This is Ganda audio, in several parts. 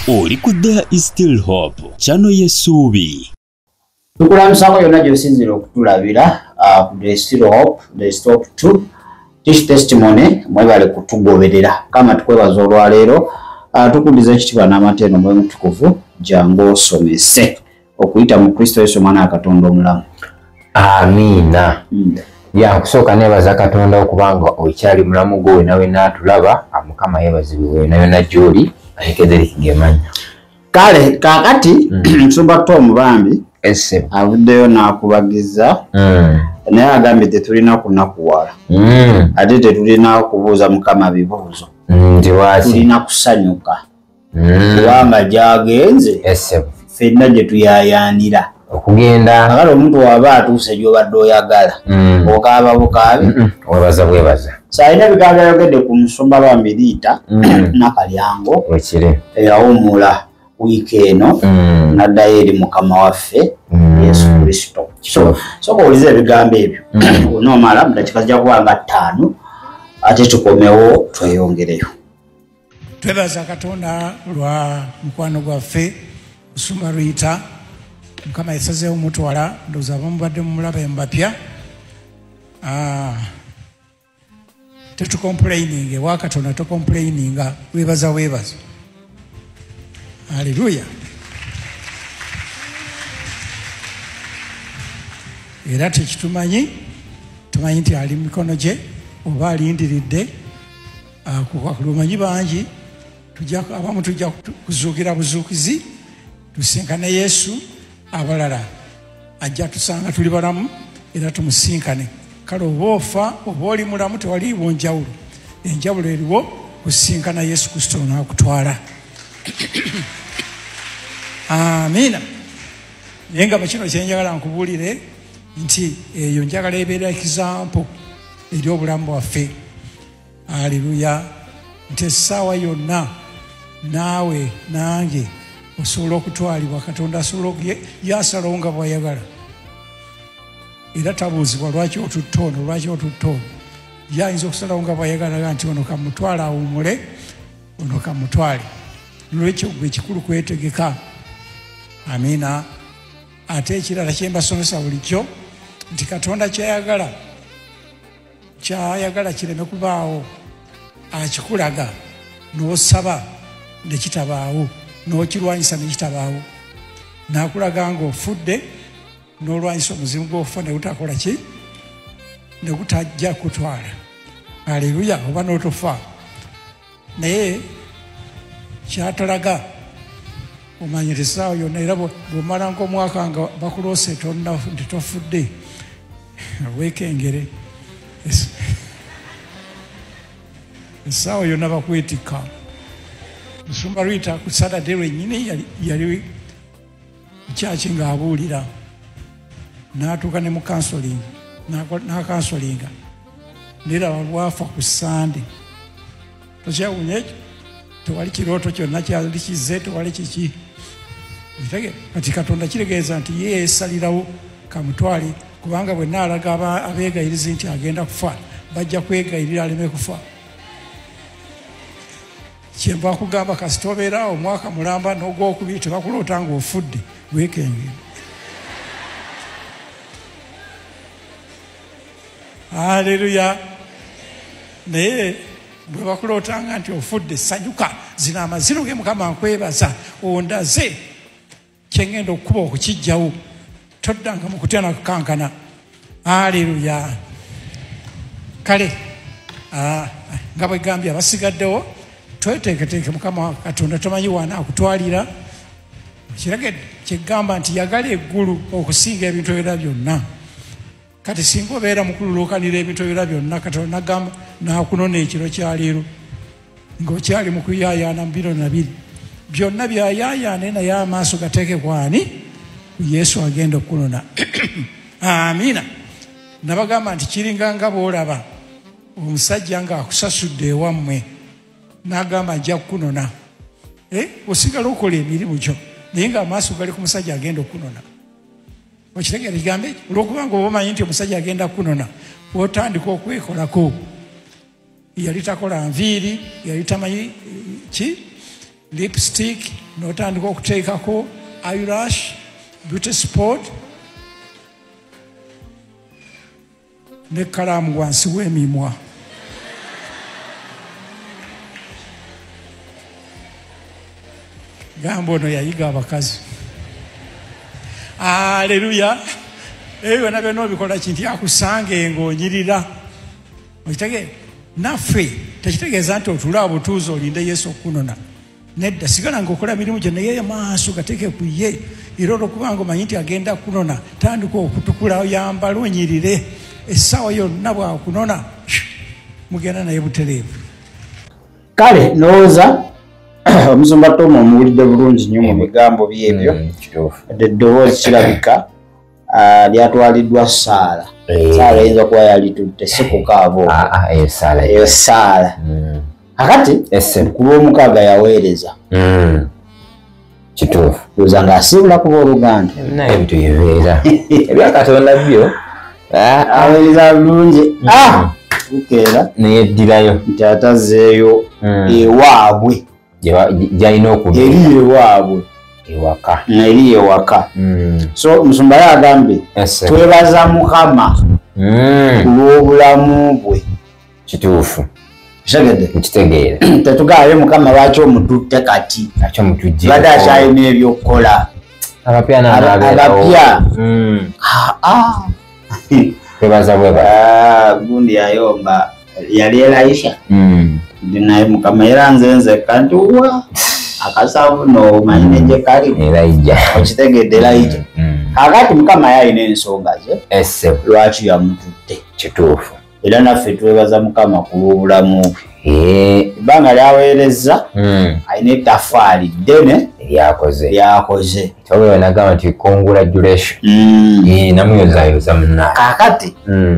Oli ku There Is Still Hope channel y'essuubi. Tukulamusako yonna gy'osinzira okutulabira ku There Is Still Hope, There Is Hope 2 This Testimony mwebale kutugoberera kama tukwebaza olwaleero tukubiza ekitiibwa n'amateeno mwe mutukuvu jangu osomese okuyita mu Kristo Yesu mwana wa Katonda omulamu. Amina. Ya kusooka nebaza Katonda okubanga okyali mulamu gwe nawe n'atulaba Mukama yeebazibwe nayo na gy'oli ayekedere kigemanya. Kale kakati nsumba Tom Bambi ese avuddeyo n'akubagiza naye agambye tetulina kunakuwala ate tetulina kubuuza Mukama bibuuzo tulina kusanyuka kubanga gyagenze ffenna gye tuyayaanira okugenda akale omuntu waba atuuse gy'obadde oyagala okaaba bukaabi webaza bwebaza saalina ebigambo byayogedde ku Musumba Bambi Liita Nakalyango wekire eyawummula wiiki eno n'addayo eri Mukama waffe Yesu Kristo. So kowuliza ebigambo ebyo onoomala mu dakiika zijja kuba nga 5 ate tukomewo tweyongereyo. Twebaza Katonda lwa mukwano gwaffe Musumba Liita. Mukama yasazeewo mutwala ndowooza abamubadde mumulaba embapya tetukomplaininga ewa Katonda tokomplaininga webaza webaza. Haleluya. Era tekitumanyi tumanyi nti ali mikono gye oba alindiridde lumanyi bangi abamu tujja kuzuukira buzuukizi tusinkane Yesu abalala ajja tusanga tuli balamu era tumusinkane. Kale oba ofa oba oli mulamu tewaliiwo njawulo. Enjawulo eriwo kusinkana Yesu Kristo n'akutwala. Amina. Naye nga kino kyenjagala nkubuulire nti eyo njagala ebeera example eri obulamu bwaffe. Haleluya. Nti essaawa yonna naawe nange osobola okutwalibwa Katonda asobola yasalawo nga bw'ayagala. Era tabuuzibwa lwaki otutta ono lwaki otutta ono. Yayinza okusalawo nga bw'ayagala nti ono kamutwale awummule ono kamutwale. Nolwekyo gwe kikulu kwetegeka. Amina. Ate ekirala kyembasomesa bulijjo nti Katonda kyayagala kireme kubaawo akikulaga n'osaba ne kitabaawo n'okirwanyisa ne kitabaawo n'akulaga ng'ofudde n'olwanyisa omuzimu gw'ofa ne gutakola ki ne gutajja kutwala. Haleluya. Oba n'otofa naye kyatalaga omanyira essaawa yonna era bw'omala nk'omwaka nga bakuloose nti tofudde weekengere essaawa yonna bakwetikka. Musumba Liita ku Saturday lwennyini yali mukyaki ng'abuulira n'atuuka ne mu kansoling n'akansolinga neraba lwafa ku Sande. Tokyawunya ekyo tewali kirooto kyonna kyali kize tewali kiki kati Katonda kiregeeza nti ye yeesalirawo kamutwale kubanga bwe naalaga abeegayirizi nti agenda kufa bajja kwegayirira aleme kufa. Kyenva kugamba kasita obeera omwaka mulamba n'ogwokubiri tebakuloota ng'ofudde weekengere. Haleluya. Naye bwe bakulootanga nti ofudde sanyuka zina amaziro ge Mukama nkwebaza ondaze kyengenda okukuba okukijjawo toddanga mu kutya nakukankana. Haleluya. Kale nga bwe gambye abasigaddewo tweteeketeeke Mukama Katonda tomanyi waanaakutwalira. Kiragedde kyegamba nti yagala eggulu okusinga ebintu ebirala byonna. Kati singa obeera mu kululuukanira ebintu ebirala byonna Katonda nagamba n'akunona ekiro kya leero ng'okyali mu kuyaayaana mu biro nabiri byonna byayaayaane naye amaaso gateeke kwani ku Yesu agenda okukunona. Amina. Nabagamba nti kiringa nga bw'olaba omusajja ng'akusasudde ewammwe n'agamba ajja kukunona osigala okola emirimu gyo naye ng'amaaso gali ku musajja agenda okukunona. Okitegeera ekigambo ekyo olw'okubanga oba omanyi nti omusajja agenda kukunona otandika okwekolako. Yali takola nviiri yali tamanyi ki lipstick n'otandika okuteekako eyelash beauty spot n'ekkalaamu wansi w'emimwa. Gamba ono yayiga abakazi. Aleluya. Ebyo byonna byonna obikola kinti akusange ng'onyirira. Okitegeera? Naffe tekitegeeza nti otula butuuzi olinde Yesu okunona. Nedda sigala ng'okola mirimu gyo naye maaso gateeke ku ye. Era olwokubanga omanyi nti agenda kunona tandika okutukula oyambala onyirire. Essaawa yonna bwakunona mugenda naye butereevu. Kale ndowooza omusumba Tom omuwulidde bulungi nnyo mu bigambo byebyo. Eddoboozi kirabika lyatwaliddwa Saala. Saala eyinza kuba yalitutte si kukaabo. Eyo Saala. Kakati ku lw'omukaaga yaweereza. Kituufu. Lowooza ng'asiibula kuba Oluganda. Naye bitu bibeera. Ebya Katonda byo. Aweereza bulungi. Bukeera neyeddirayo nti atazzeeyo ewaabwe. Gyalina okudda. Eri ewaabwe. Ewaka. Eri ewaka. So Musumba yagambye twebaza Mukama ku lw'obulamu bwe. Kituufu. Kitegeedde? Nkitegeera. Tetugabe Mukama lwaki omututte kati. Lwaki omutujje. Badde akyalina ebyokkola. Abapya n'abeerawo. Abapya. Twebaza bweba. Gundi yayomba yali Elisha. Naye Mukama era nze kanti wa akasavu n'omanyi ne gye kali. Elijah. Okitegeedde Elijah. Kakati Mukama yalina ensonga ze. Lwaki yamututte. Kituufu. Era naffe twebaza Mukama ku lw'obulamu bwe. Ebbanga lyaweereza alina ettaffaali ddene lyakoze. Tobeera nagamba nti congratulation. Namuyozaayoza munnaye. Kaakati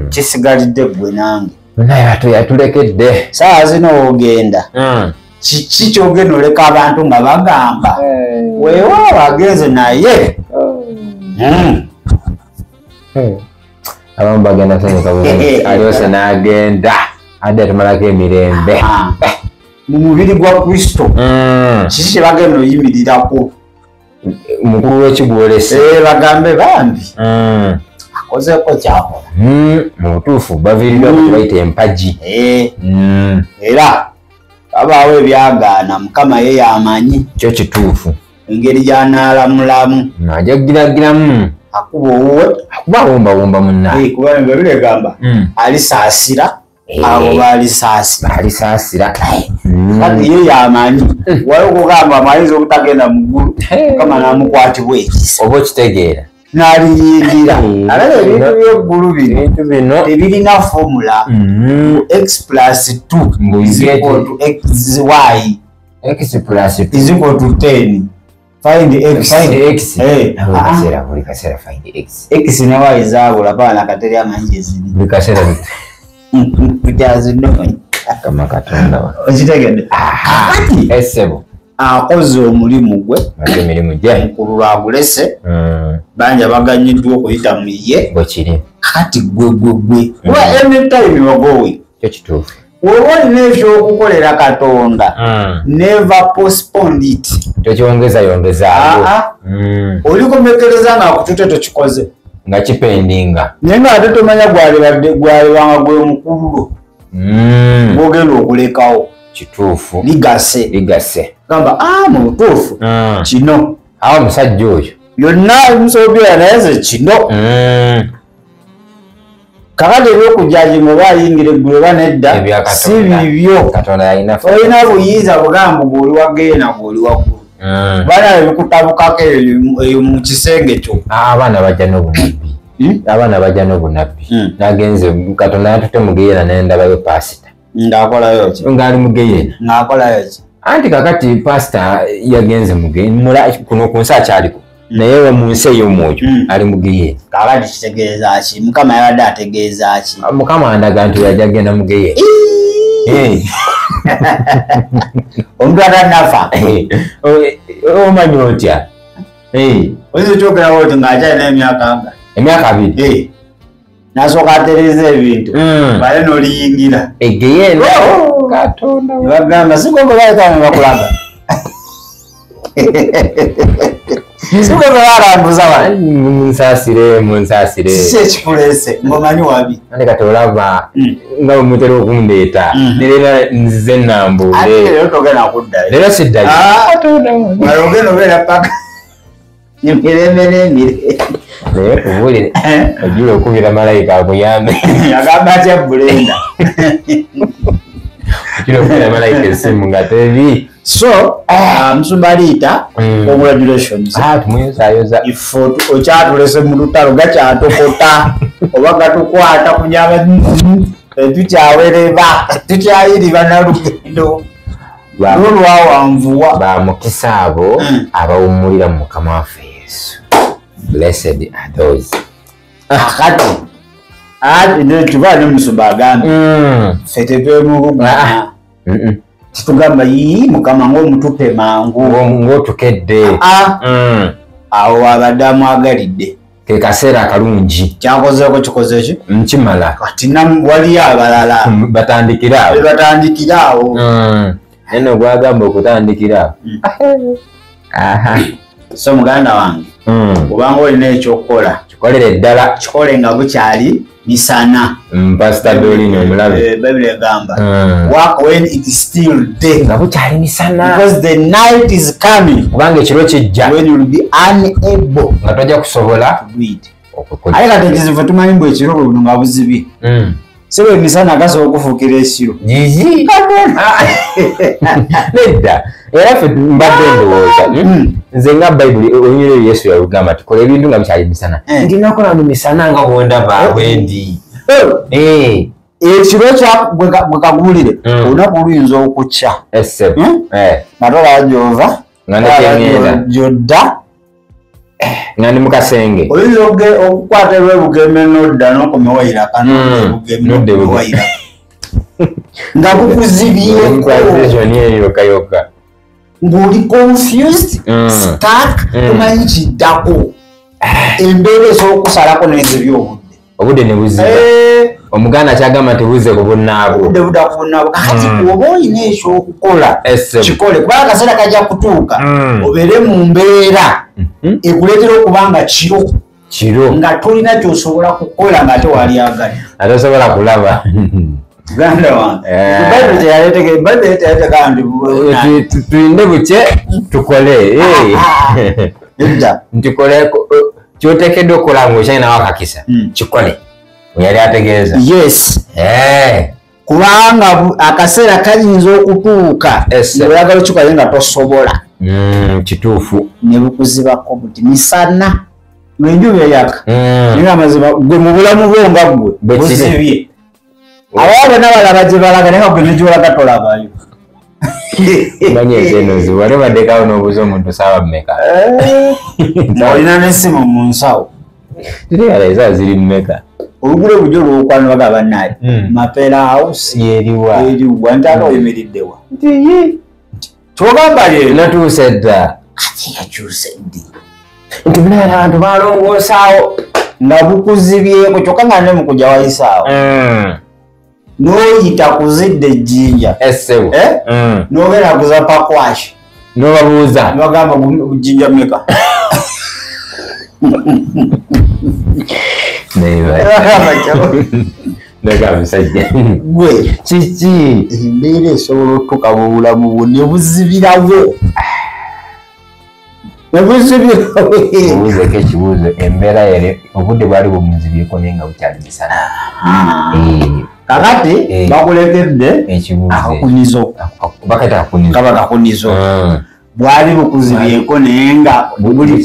kisigalidde ggwe nange. Munnaye yatulekedde. Saawa zino ogenda. Kiki kyogenda oleka abantu nga bagamba weewaawo agenze naye. Abamu bagenda sanyuka bulungi. Alyose n'agenda. Adde atumalako emirembe. Mu mubiri gwa Kristo. Kiki kye bagenda oyimirirako? Mukulu w'ekigwolese. Bagambe bambi. Akozeeko kyakola. Mu butuufu baviiriddwa ku bayita empagi. Era babaawo ebyagaana Mukama ye y'amanyi. Kyo kituufu. Engeri gy'anaalamulamu. Ajagiragiramu. Akuba owuwe. Akuba awumbawumba munnaye. Kuba nga biregamba alisaasira abo balisaasira. Kati ye y'amanyi. Waliwo okugamba amayinza obutagenda mu ggulu. Mukama n'amukwatibwa ekisa. Oba okitegeera. N'aliyingira. Alaba ebintu by'eggulu bino tebirina formula. X plus 2 is equal to XY. X plus 2 is equal to 10. Find X. Buli kaseera find X. X ne Y zaabula baana kateri amanyi eziri. Buli kaseera bitazinoonya. Kama Katonda. Okitegedde? Essebo. Akoze omulimu gwe. Emirimu gye. Mukulu lwagulese. Banja baganyiddwa okuyita mu ye. Bwekiri. Kati gwe. Kuba anytime wagowe. Kyo kituufu. Wowe olina ekyokukolera Katonda. Never postpone it. Tokyongezaawo. Olikomekereza nga akutute tokikoze. Nga kipendinga. Naye nga ate tomanya gwalibanga gwe mukulu. Gwogenda okulekawo. Kituufu. Ligase. Gamba mu butuufu kino. Awo omusajja oyo. Yonna musobya naye ze kino. Kakati ebyokujjaji mwe bayingira eggulu oba nedda si bibyo. Olina buyinza bugamba gw'oli wagenda gw'oli waggulu. Baana ebikutabukako eyo mu kisenge kyo. Abaana bajja n'obunabbi. Nagenze Katonda yatutte mugeyeera nendabayo pasita. Ng'akolayo ki? Ng'ali mugeyeera. Ng'akolayo ki? Anti kakati pasita yagenze mugeyeera kuno ku nsi akyaliko. Naye mu nsi ey'omwoyo ali mugeyeera. Kakati kitegeeza ki? Mukama yabadde ategeeza ki? Mukama andaga nti yajja genda mugeyeera. Omuntu atanafa. Omanyi otya? Oyinza okyogerawo oti ng'akyalina emyaka 2. N'asooka atereeza ebintu. Bale n'oliyingira. Egeyeera. Katonda. Bagamba si gwe baayita ne bakulaga. Sikuwe barambuza wali. Munsasire. Kiki ekikulese ng'omanyi wabi. Ate kati olaba nga mutera okundeeta. Nerera nzize nnambuule. Ate leero togenda kuddayo. Leero siddayo. Wali ogenda obeera paka. Emirembe n'emire. Naye kubuulire ojjula okubira malayika akuyambe. Agamba atya Bulenda. Ojjula okubira malayika essimu nga tebi. So, Musumba Aliita, congratulations. Tumuyozaayoza. Ifo okyatulese mu lutalo gakyatokota oba gatukwata kunyaba tukyawereba tukyayiriba nalugendo lwolwawanvuwa bamukisa abo abawummulira mu Mukama waffe Yesu. Blessed are those. Kati tuba ne Musumba agambe ffe tetwemuluga titugamba yii Mukama ng'omutupe mangu ng'otukedde. Awo abadde amwagalidde ke kaseera akalungi kyakozeeko kikoze ki nkimala kati waliyo abalala batandikira awo batandikira awo neno gwagamba okutandikira so muganda wange kubanga olina ekyokukola kikolere ddala kikole nga bukyali misana. Pastor Dolino omulabe Bible egamba work when it is still day nga bukyali misana because the night is coming kubanga ekiro kijja when you will be unable nga tojja kusobola to do it. Aye kati ekizibu tumanyi mbu ekiro buno nga buzibye sebe emisana agasobola okufuukira ekiro jiji nedda era ffe mbadde ndowooza nze nga Bayibuli onyere Yesu yalugamba tukola ebintu nga bikyali misana ndina kola mu misana nga bwondaba bwendi ekiro bwe kagulire olunaku luyinza okukya nga tolajova nga nekyengenda gyodda nga ndi mukasenge oyinza okukwata lwebugembe nodda n'okomewayiraka nodde bwewayiraka nga bukuzibyeko yokayoka ng'oli confused stuck tomanyi kiddako embeera esobola okusalako n'ezibya obudde ne buziba omuganda kyagamba nti buze ku bunnaabwo obudde budakubunaabwo kakati oba olina ekyokukola kikole kubanga akaseera kajja kutuuka obeere mu mbeera ekuleetera okubanga kiro nga tolina kyosobola kukola ng'ate wali agadde atosobola kulaba ganda wange tulinde bukye tukole ntikole kyoteekeddwa okukola ng'okyalinawo akakisa kikole yali ategeeza yes kubanga akaseera kayinza okutuuka oyagala okikola nga tosobola kituufu ne bukuzibako buti misana lwenjuba eyaka naye amazima gwe mu bulamu bwo nga gwe buzibye abawo bonna balaba gye balaga naye nga gwe nekyolaga tolabayo manye ekenozi wali baddekawo n'obuuza omuntu saaba mmeka olina n'essimu mu nsawo tirialeza ziri mmeka olugule bujo lwokwana baga bannaye mapeera house yeriwa ntaka oyimiriddewa kyogamba leero natuuse dda ati yakyuse ddi nti munaye abantu balongoosaawo nga bukuzibyeko kyokka nga ne mukujja wayisaawo n'oyita kuzidde ejjinja essebo n'ogenda kuza pakwashi n'obabuuza nibagamba jjinja meka ndeka musajja gwe kiki embeera esobola otuuka mu bulamu bwo ne buzibirawo obuuzeko ekibuuzo embeera yere obudde bwali bumuzibyeko naye nga bukyali misana kakati bakulekedde ekibuuzo akakunizo bakata kakunizo bwali bukuzibyeko naye nga buli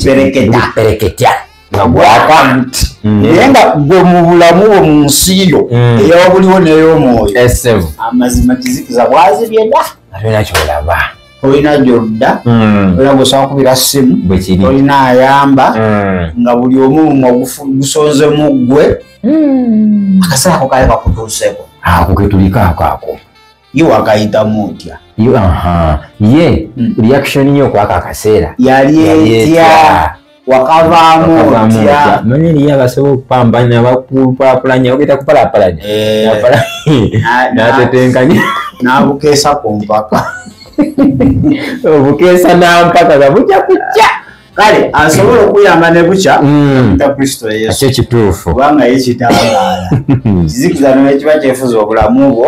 pereketya nga bwakanti naye nga gwe mu bulamu bwo mu nsi yo eyawabuliwo n'ey'omwoyo amazima kizikiza bwazibye dda atolina kyolaba olina gyodda olina gwesobola kubira ssimu olina ayamba nga buli omu nga gusonzemu ggwe akaseera ako kale kakutuuseko ako ketulikako ako ye wakayitamu otya ye reaction yo okwako akaseera yali etya wakavaamu otya manye eriyo abasobola okupambanya bakupalapulanya ogenda kupalapalanya natetenkanya n'abukeesa ku mpaka Obukeesa nampaka nga bujja kujja. Kale asobola okuyamba ne bukya ta Kristo Yesu. Ekyo kituufu. Kubanga yekitangaala. Kizikiza n'ekiba kyefuza obulamu bwo.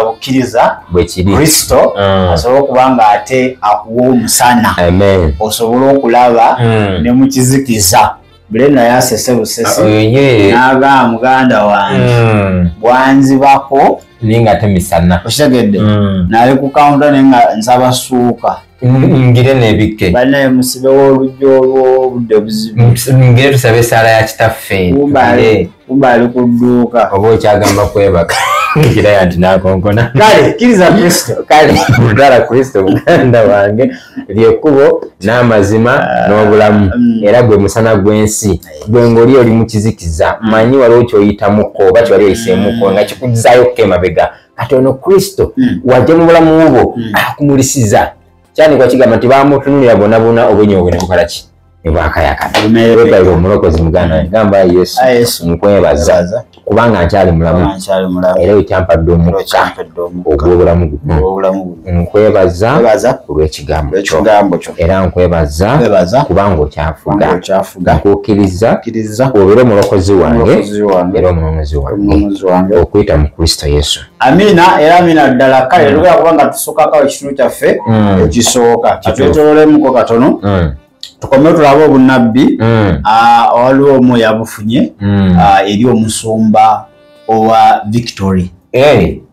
Bukkiriza bwe kiri. Kristo asobola okubanga ate akuwa omusana. Amen. Osobola okulaba ne mu kizikiza. Brenda yasese busesi. N'agamba muganda wange. Bwanzibako. Ninga temisana. Okitegedde. Nali ku kaunta nenga nsaba suuka. Ngire nebikke. Banaye musibe w'olujjo olw'obudde obuzibu. Ngire tusabe sala ya kitaffe. Ubali ku dduuka. Oba okyagamba kwebaka. Ngira yanti nakonkona. Kale kkiriza Kristo. Kale mudala Kristo muganda wange lyekkubo n'amazima n'obulamu era gwe musana gw'ensi gwe ng'oli oli mu kizikiza manyi waliwo ky'oyitamuko oba kyewali oyiseemuko nga kikuzaayo okka emabega kati ono Kristo wajja mu bulamu bwo akumulisiza kyandikwa kigamba nti baamutunulira bonna obwenyi ne bukola ki ne bwakayaka weebalire omulokozi muganda wange gamba Yesu nkwebaza kubanga nkyali mulamu era wekyampadde omukka ogw'obulamu buno nkwebaza olw'ekigambo kyo era nkwebaza kubanga okyafuga nkukkiriza obeere omulokozi wange era omunoonyezi wange okuyita mu Kristo Yesu. Amina era amina ddala. Kale tugenda kubanga tusukkako ekitundu kyaffe ekisooka kitwetololemuko katono tukomye tulabe obunnabbi waliwo omu yabufunye eri omusumba owa Victory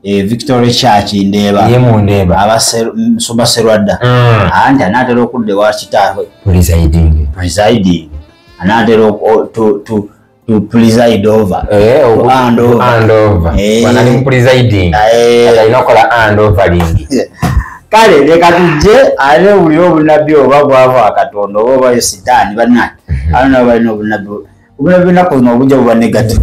Victory Church Ndeeba Musumba Serwadda anti anaatera okudda ewa kitaawe presiding anaatera to preside over hand over wanali presiding alina okola hand overing. Kale leka tujje ale uli obunnabbi oba bwava Katonda oba Sitaani banna alina balina obunnabbi nako n'obujja buba negative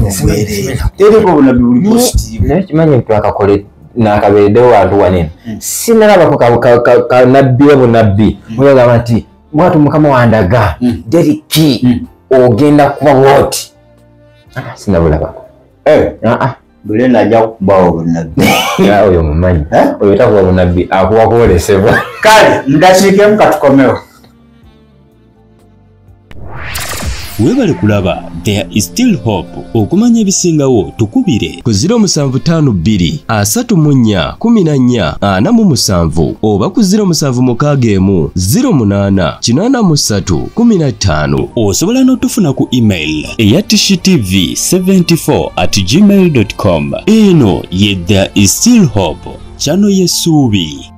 teri ko obunnabbi buli positive. Naye kimanyi twakakole nakabereddewo wantu wanene sinalabako kanabbi obunnabbi muyagamba nti bwatu mukama wandaga Deriki ogenda kuba woti sinabulabako Brenda ajja kukubawo obunnabbi. Oyo mumanyi oyo takuba obunnabbi akuba kwolesebwa. Kale mudakiikemu katukomewo. Weebale kulaba There is Still Hope. Okumanya ebisingawo tukubire ku 0752 34 14 47 oba ku 0761 08 83 15. Osobola n'otufuna ku email eya tishitv74@gmail.com. Eno ye There is Still Hope, channel y'essuubi.